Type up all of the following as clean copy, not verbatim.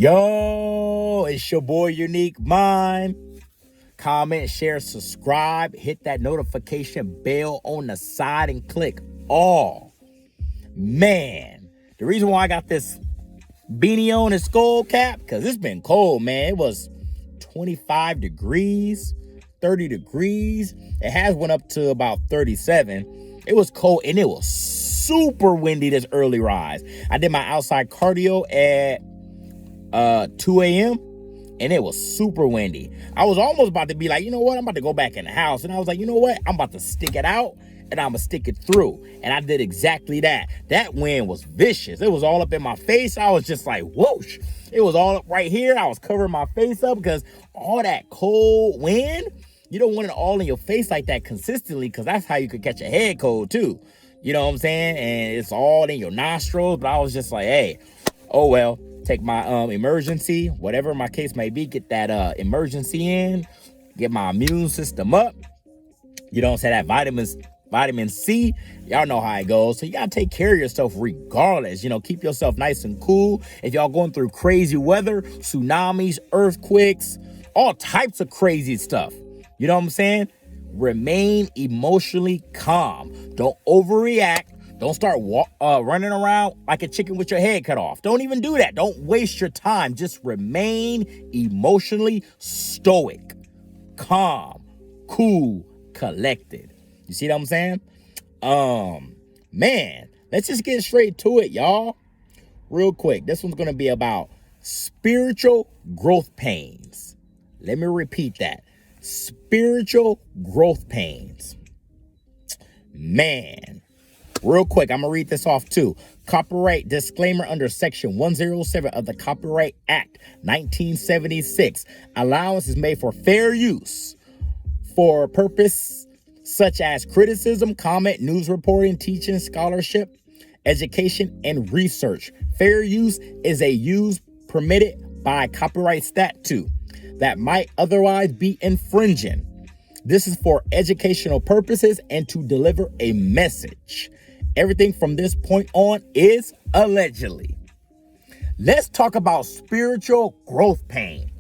Yo, it's your boy Unique Mind. Comment, share, subscribe, hit that notification bell on the side and click all. Man, the reason why I got this beanie on and skull cap, because it's been cold, man. It was 25 degrees, 30 degrees. It has went up to about 37. It was cold and it was super windy this early rise. I did my outside cardio at 2 a.m. and it was super windy. I was almost about to be like, you know what? I'm about to go back in the house. And I was like, you know what? I'm about to stick it out and I'm going to stick it through. And I did exactly that. That wind was vicious. It was all up in my face. I was just like, whoosh. It was all up right here. I was covering my face up because all that cold wind, you don't want it all in your face like that consistently, because that's how you could catch a head cold too. You know what I'm saying? And it's all in your nostrils. But I was just like, hey, oh well. Take my emergency, whatever my case may be, get that emergency in, get my immune system up. You know what I'm saying? That vitamin C, y'all know how it goes. So you gotta take care of yourself regardless. You know, keep yourself nice and cool. If y'all going through crazy weather, tsunamis, earthquakes, all types of crazy stuff. You know what I'm saying? Remain emotionally calm. Don't overreact. Don't start running around like a chicken with your head cut off. Don't even do that. Don't waste your time. Just remain emotionally stoic, calm, cool, collected. You see what I'm saying? Man, let's just get straight to it, y'all. Real quick. This one's going to be about spiritual growth pains. Let me repeat that. Spiritual growth pains. Man. Real quick, I'm going to read this off too. Copyright disclaimer under Section 107 of the Copyright Act 1976. Allowance is made for fair use for purpose such as criticism, comment, news reporting, teaching, scholarship, education, and research. Fair use is a use permitted by copyright statute that might otherwise be infringing. This is for educational purposes and to deliver a message. Everything from this point on is allegedly. Let's talk about spiritual growth pain.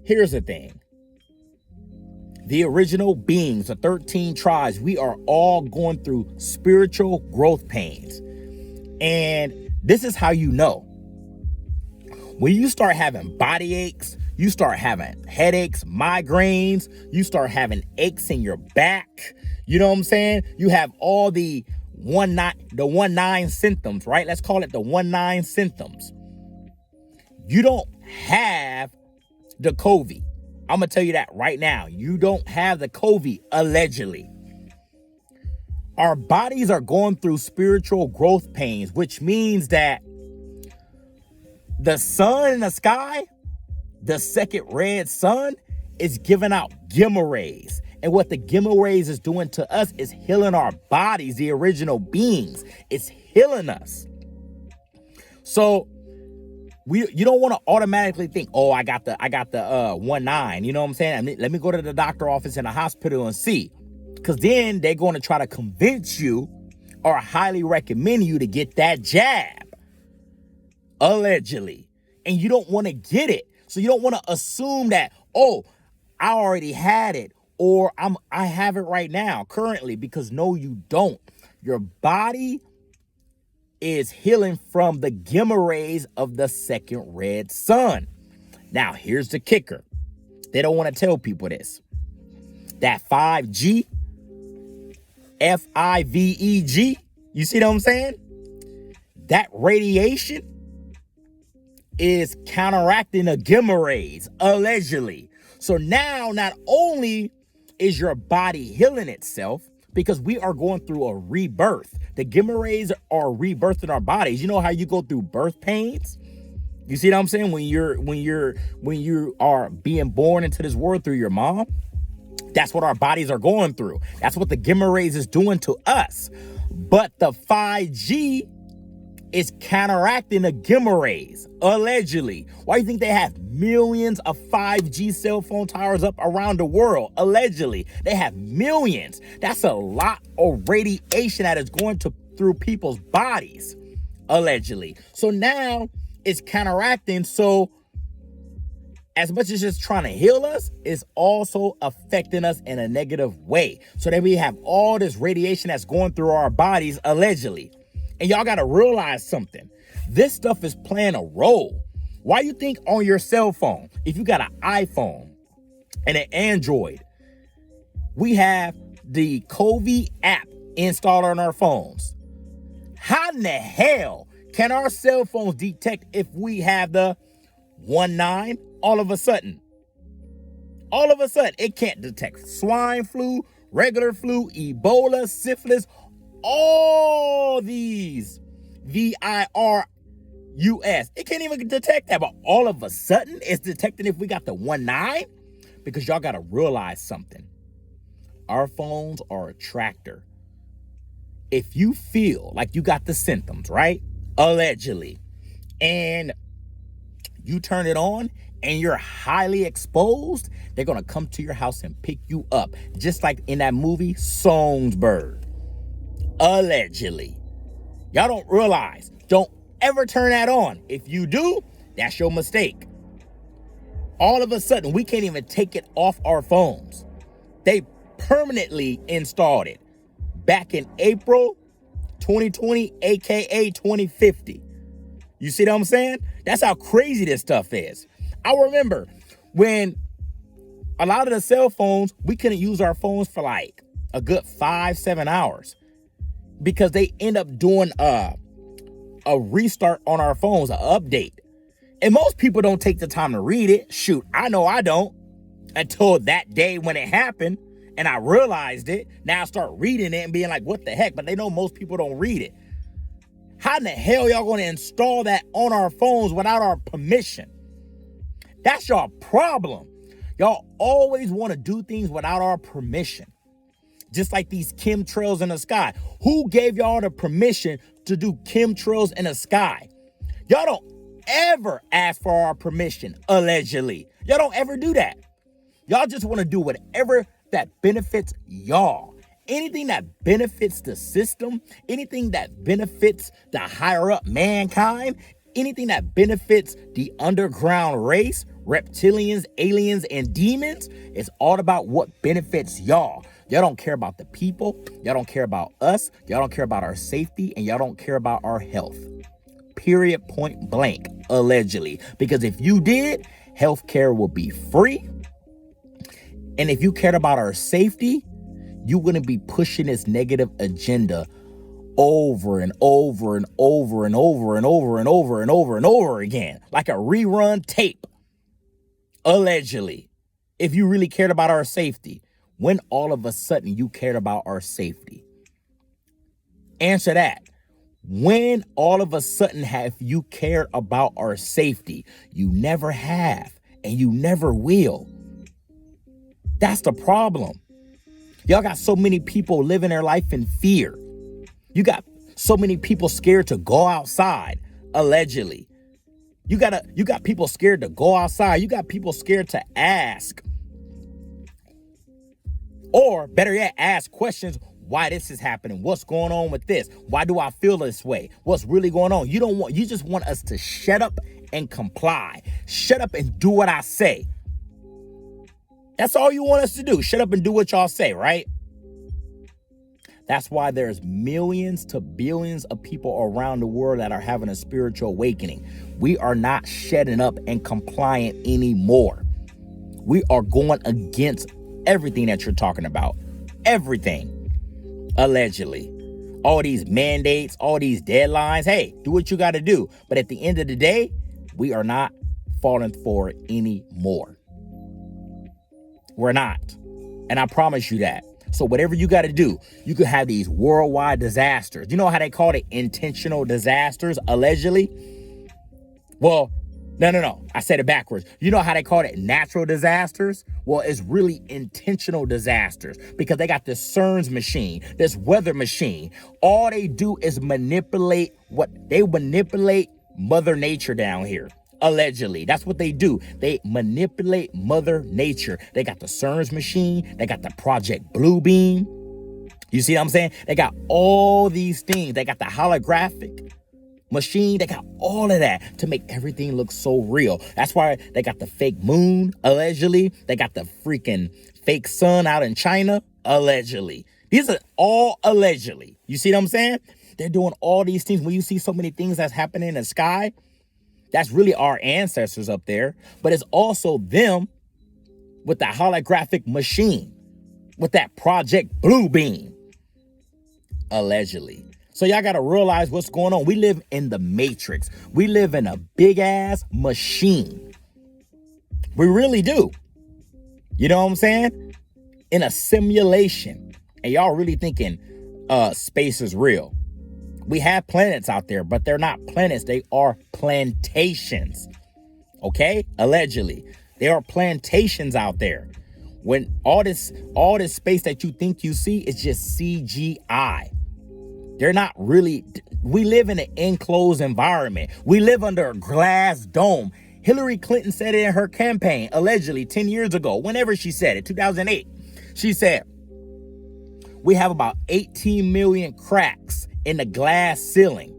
Here's the thing. The original beings, the 13 tribes, we are all going through spiritual growth pains. And this is how you know. When you start having body aches, you start having headaches, migraines, you start having aches in your back. You know what I'm saying? You have all the 1-9 symptoms, right? Let's call it the 1-9 symptoms. You don't have the COVID. I'm going to tell you that right now. You don't have the COVID, allegedly. Our bodies are going through spiritual growth pains, which means that the sun in the sky, the second red sun, is giving out gamma rays. And what the gamma rays is doing to us is healing our bodies, the original beings. It's healing us. So you don't want to automatically think, oh, I got the 1-9. You know what I'm saying? I mean, let me go to the doctor office in the hospital and see. Because then they're going to try to convince you or highly recommend you to get that jab. Allegedly. And you don't want to get it. So you don't want to assume that, oh, I already had it. Or I have it right now, currently, because no, you don't. Your body is healing from the gamma rays of the second red sun. Now, here's the kicker. They don't want to tell people this. That 5G, FIVEG, you see what I'm saying? That radiation is counteracting the gamma rays, allegedly. So now, not only is your body healing itself, because we are going through a rebirth. The gamma rays are rebirthing our bodies. You know how you go through birth pains? You see what I'm saying? When you are being born into this world through your mom, that's what our bodies are going through. That's what the gamma rays is doing to us. But the 5G is counteracting the gamma rays, allegedly. Why do you think they have millions of 5G cell phone towers up around the world? Allegedly. They have millions. That's a lot of radiation that is going through people's bodies, allegedly. So now it's counteracting. So as much as it's trying to heal us, it's also affecting us in a negative way. So that we have all this radiation that's going through our bodies, allegedly. And y'all got to realize something. This stuff is playing a role. Why you think on your cell phone, if you got an iPhone and an Android, we have the COVID app installed on our phones? How in the hell can our cell phones detect if we have the 19 all of a sudden? All of a sudden, it can't detect swine flu, regular flu, Ebola, syphilis, all these VIRUS. It can't even detect that, but all of a sudden, it's detecting if we got the 19? Because y'all got to realize something. Our phones are a tractor. If you feel like you got the symptoms, right? Allegedly, and you turn it on and you're highly exposed, they're going to come to your house and pick you up. Just like in that movie, Songbird. Allegedly. Y'all don't realize. Don't ever turn that on. If you do, that's your mistake. All of a sudden, we can't even take it off our phones. They permanently installed it back in April 2020, aka 2050. You see what I'm saying? That's how crazy this stuff is. I remember when a lot of the cell phones, we couldn't use our phones for like a good 5-7 hours because they end up doing a restart on our phones, an update. And most people don't take the time to read it. Shoot, I know I don't, until that day when it happened and I realized it. Now I start reading it and being like, what the heck? But they know most people don't read it. How in the hell y'all going to install that on our phones without our permission? That's your problem. Y'all always want to do things without our permission. Just like these chemtrails in the sky. Who gave y'all the permission to do chemtrails in the sky? Y'all don't ever ask for our permission, allegedly. Y'all don't ever do that. Y'all just want to do whatever that benefits y'all. Anything that benefits the system, anything that benefits the higher up mankind, anything that benefits the underground race, reptilians, aliens, and demons, it's all about what benefits y'all. Y'all don't care about the people. Y'all don't care about us. Y'all don't care about our safety, and y'all don't care about our health. Period, point blank, allegedly. Because if you did, healthcare will be free. And if you cared about our safety, you wouldn't be pushing this negative agenda over and over and over and over and over and over and over and over again, like a rerun tape. Allegedly, if you really cared about our safety, when all of a sudden you cared about our safety? Answer that. When all of a sudden have you cared about our safety? You never have, and you never will. That's the problem. Y'all got so many people living their life in fear. You got so many people scared to go outside, allegedly. You got people scared to go outside. You got people scared to ask. Or better yet, ask questions. Why this is happening? What's going on with this? Why do I feel this way? What's really going on? You just want us to shut up and comply. Shut up and do what I say. That's all you want us to do. Shut up and do what y'all say, right? That's why there's millions to billions of people around the world that are having a spiritual awakening. We are not shutting up and complying anymore. We are going against everything that you're talking about. Everything. Allegedly. All these mandates, all these deadlines. Hey, do what you got to do. But at the end of the day, we are not falling for it anymore. We're not. And I promise you that. So whatever you got to do, you could have these worldwide disasters. You know how they call it intentional disasters, allegedly? Well, no. I said it backwards. You know how they call it natural disasters? Well, it's really intentional disasters because they got this CERN's machine, this weather machine. All they do is manipulate Mother Nature down here. Allegedly. That's what they do. They manipulate Mother Nature. They got the CERN's machine. They got the Project Bluebeam. You see what I'm saying? They got all these things. They got the holographic machine. They got all of that to make everything look so real. That's why they got the fake moon, allegedly. They got the freaking fake sun out in China, allegedly. These are all allegedly. You see what I'm saying? They're doing all these things. When you see so many things that's happening in the sky, that's really our ancestors up there. But it's also them with the holographic machine, with that Project Bluebeam, allegedly. So y'all got to realize what's going on. We live in the Matrix. We live in a big ass machine. We really do. You know what I'm saying? In a simulation. And y'all really thinking space is real. We have planets out there, but they're not planets. They are plantations. Okay? Allegedly. There are plantations out there. When all this space that you think you see is just CGI. They're not really. We live in an enclosed environment. We live under a glass dome. Hillary Clinton said it in her campaign, allegedly 10 years ago, whenever she said it, 2008. She said, we have about 18 million cracks in the glass ceiling,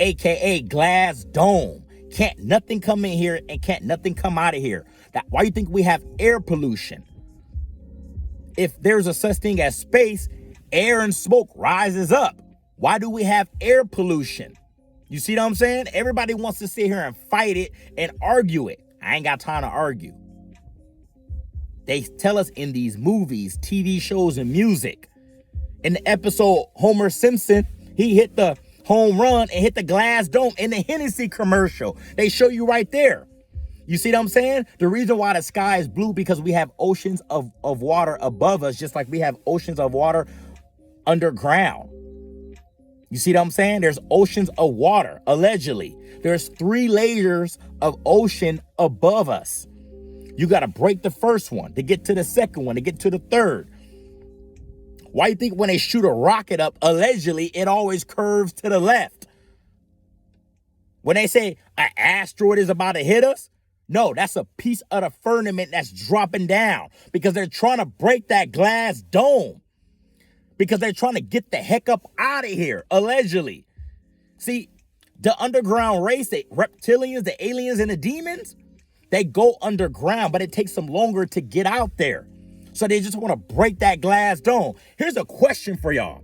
AKA glass dome. Can't nothing come in here and can't nothing come out of here. Why do you think we have air pollution? If there's a such thing as space, air and smoke rises up. Why do we have air pollution? You see what I'm saying? Everybody wants to sit here and fight it and argue it. I ain't got time to argue. They tell us in these movies, TV shows, and music. In the episode Homer Simpson, he hit the home run and hit the glass dome in the Hennessy commercial. They show you right there. You see what I'm saying? The reason why the sky is blue because we have oceans of water above us, just like we have oceans of water underground. You see what I'm saying? There's oceans of water, allegedly. There's 3 layers of ocean above us. You got to break the first one to get to the second one, to get to the third. Why do you think when they shoot a rocket up, allegedly, it always curves to the left? When they say an asteroid is about to hit us, no, that's a piece of the firmament that's dropping down because they're trying to break that glass dome. Because they're trying to get the heck up out of here, allegedly. See, the underground race, the reptilians, the aliens, and the demons, they go underground, but it takes them longer to get out there. So they just want to break that glass dome. Here's a question for y'all.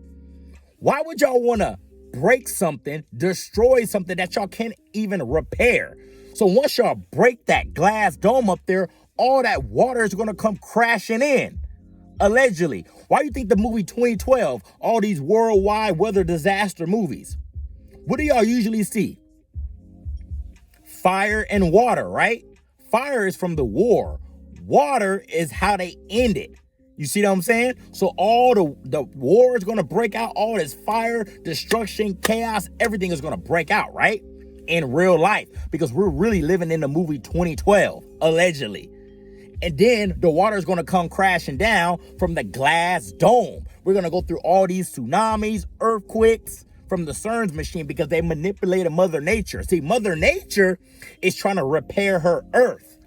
Why would y'all want to break something, destroy something that y'all can't even repair? So once y'all break that glass dome up there, all that water is going to come crashing in. Allegedly. Why do you think the movie 2012, all these worldwide weather disaster movies, what do y'all usually see? Fire and water, right? Fire is from the war. Water is how they end it. You see what I'm saying? So all the war is going to break out. All this fire, destruction, chaos, everything is going to break out, right? In real life. Because we're really living in the movie 2012, allegedly. And then the water is going to come crashing down from the glass dome. We're going to go through all these tsunamis, earthquakes from the CERN's machine because they manipulated Mother Nature. See, Mother Nature is trying to repair her earth.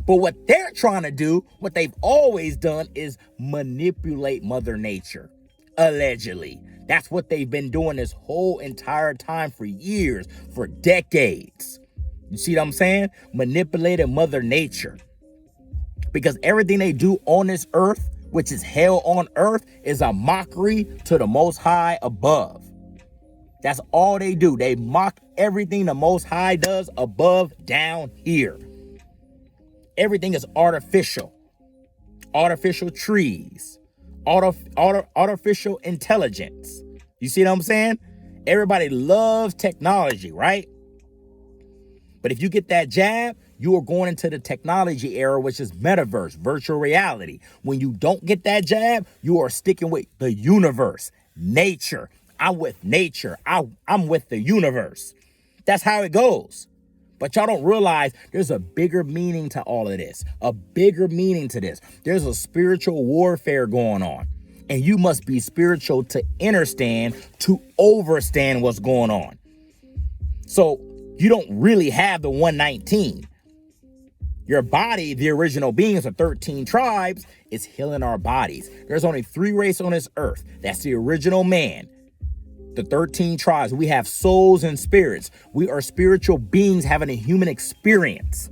But what they're trying to do, what they've always done, is manipulate Mother Nature. Allegedly. That's what they've been doing this whole entire time for years, for decades. You see what I'm saying? Manipulating Mother Nature. Because everything they do on this earth, which is hell on earth, is a mockery to the Most High above. That's all they do. They mock everything the Most High does above down here. Everything is artificial. Artificial trees. Artificial intelligence. You see what I'm saying? Everybody loves technology, right? But if you get that jab, you are going into the technology era, which is metaverse, virtual reality. When you don't get that jab, you are sticking with the universe, nature. I'm with nature. I'm with the universe. That's how it goes. But y'all don't realize there's a bigger meaning to all of this, a bigger meaning to this. There's a spiritual warfare going on. And you must be spiritual to understand, to overstand what's going on. So you don't really have the 119. Your body, the original beings of 13 tribes, is healing our bodies. There's only 3 races on this earth. That's the original man, The 13 tribes, we have souls and spirits. We are spiritual beings having a human experience.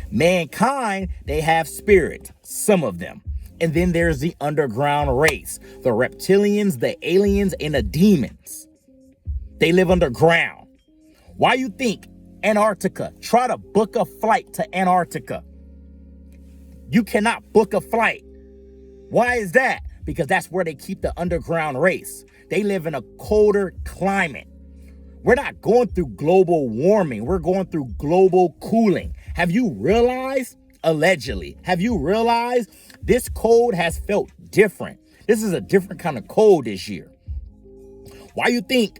Mankind, they have spirit, some of them. And then there's the underground race, the reptilians, the aliens, and the demons. They live underground. Why you think Antarctica? Try to book a flight to Antarctica. You cannot book a flight. Why is that? Because that's where they keep the underground race. They live in a colder climate. We're not going through global warming. We're going through global cooling. Have you realized, allegedly, have you realized this cold has felt different? This is a different kind of cold this year. Why you think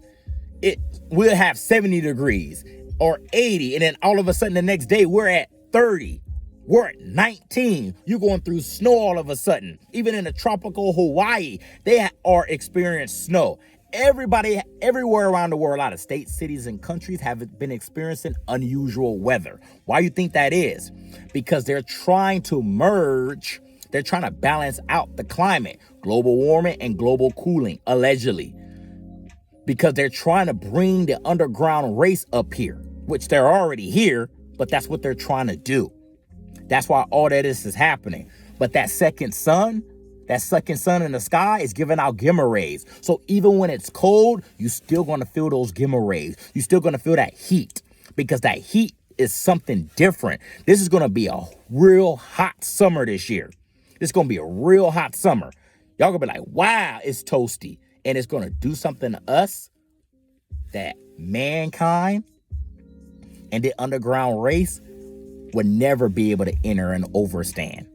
we'll have 70 degrees or 80, and then all of a sudden the next day we're at 30? We're at 19. You're going through snow all of a sudden. Even in the tropical Hawaii, they are experiencing snow. Everybody, everywhere around the world, a lot of states, cities, and countries have been experiencing unusual weather. Why do you think that is? Because they're trying to merge, they're trying to balance out the climate, global warming and global cooling, allegedly. Because they're trying to bring the underground race up here, which they're already here, but that's what they're trying to do. That's why all that is happening. But that second sun in the sky is giving out gamma rays. So even when it's cold, you're still going to feel those gamma rays. You're still going to feel that heat, because that heat is something different. This is going to be a real hot summer this year. This is going to be a real hot summer. Y'all going to be like, wow, it's toasty. And it's going to do something to us that mankind and the underground race would never be able to enter and overstand.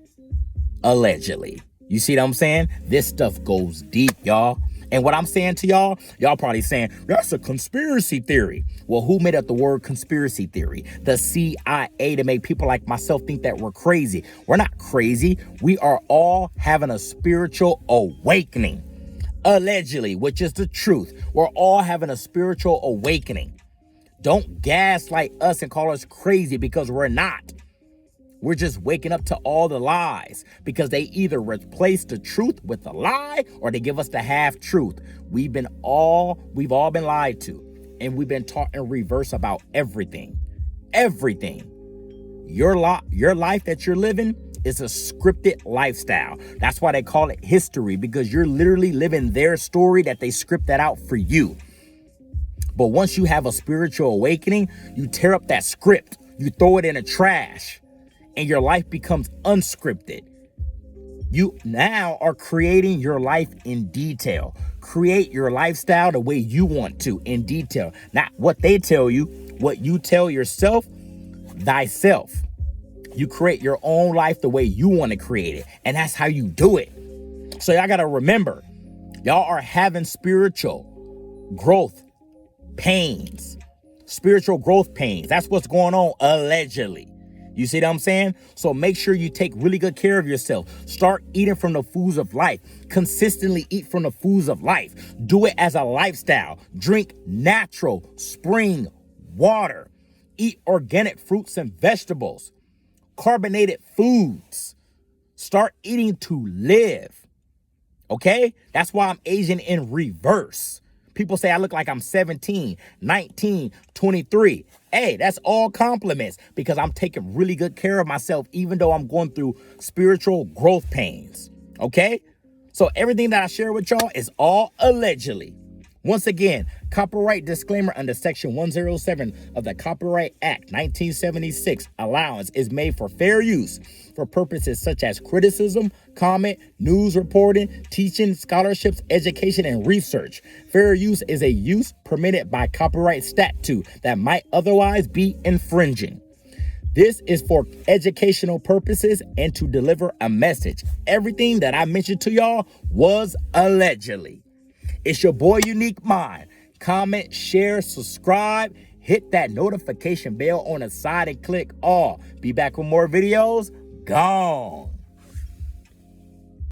Allegedly. You see what I'm saying? This stuff goes deep, y'all. And what I'm saying to y'all probably saying, that's a conspiracy theory. Well, who made up the word conspiracy theory? The CIA, to make people like myself think that we're crazy. We're not crazy. We are all having a spiritual awakening. Allegedly, which is the truth. We're all having a spiritual awakening. Don't gaslight us and call us crazy, because we're not. We're just waking up to all the lies, because they either replace the truth with a lie or they give us the half truth. We've all been lied to, and we've been taught in reverse about everything. Everything. Your life that you're living is a scripted lifestyle. That's why they call it history, because you're literally living their story that they scripted out for you. But once you have a spiritual awakening, you tear up that script, you throw it in the trash, and your life becomes unscripted. You now are creating your life in detail. Create your lifestyle the way you want to, in detail. Not what they tell you, what you tell yourself, thyself. You create your own life the way you want to create it. And that's how you do it. So y'all got to remember, y'all are having spiritual growth pains. Spiritual growth pains. That's what's going on, allegedly. You see what I'm saying? So make sure you take really good care of yourself. Start eating from the foods of life. Consistently eat from the foods of life. Do it as a lifestyle. Drink natural spring water. Eat organic fruits and vegetables. Carbonated foods. Start eating to live. Okay? That's why I'm aging in reverse. People say I look like I'm 17, 19, 23. Hey, that's all compliments, because I'm taking really good care of myself, even though I'm going through spiritual growth pains. Okay? So everything that I share with y'all is all allegedly. Once again, copyright disclaimer under Section 107 of the Copyright Act 1976. Allowance is made for fair use for purposes such as criticism, comment, news reporting, teaching, scholarships, education, and research. Fair use is a use permitted by copyright statute that might otherwise be infringing. This is for educational purposes and to deliver a message. Everything that I mentioned to y'all was allegedly. It's your boy Unique Mind. Comment, share, subscribe, hit that notification bell on the side and click all. Be back with more videos. Gone.